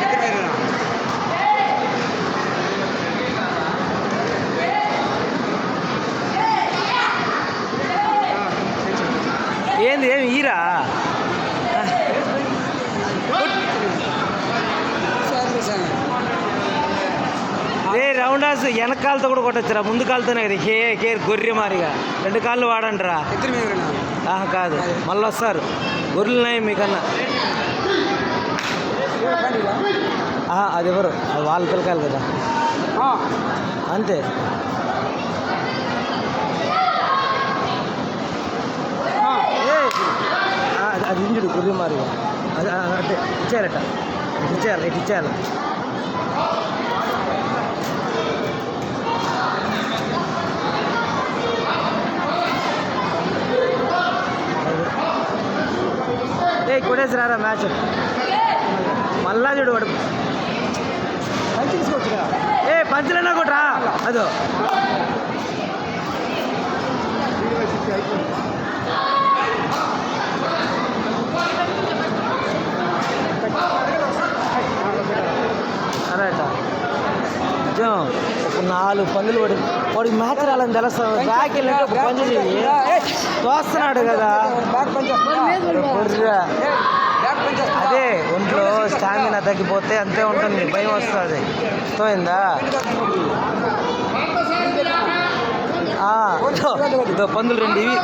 Single. ఏంది ఏమి ఈరా ఏ round has వెనకాలతో కూడా కొట్టచ్చురా, ముందు కాలుతోనే కదా కేర్ గొర్రె మారిగా 2 కాళ్ళు వాడండిరా. కాదు మళ్ళీ వస్తారు గొర్రెలున్నాయి మీకన్నా. అది ఎవరు అది వాళ్ళ పిల్లకాయలు కదా అంతే. అది ఇంజుడు గొర్రె మారిగా అది అంటే ఇచ్చేయాలట, ఇటు ఇచ్చేయాలి. కొట్టేసి రారా మ్యాచ్ మళ్ళా చూడు వాడు పంచి తీసుకోవచ్చురా. పంచులన్నా కొట్రా అదో. అరేట నిజం ఒక 4 పందులు వాడికి మ్యాచ్ రాలని తెలుస్తుంది. బ్యాక్ వెళ్ళినట్టు ఒక పంచు చేయి తోస్తున్నాడు కదా. అదే ఒంట్లో స్టామినా తగ్గిపోతే అంతే ఉంటుంది, భయం వస్తుంది. పోయిందా ఇదో పందులు 2 ఇవి.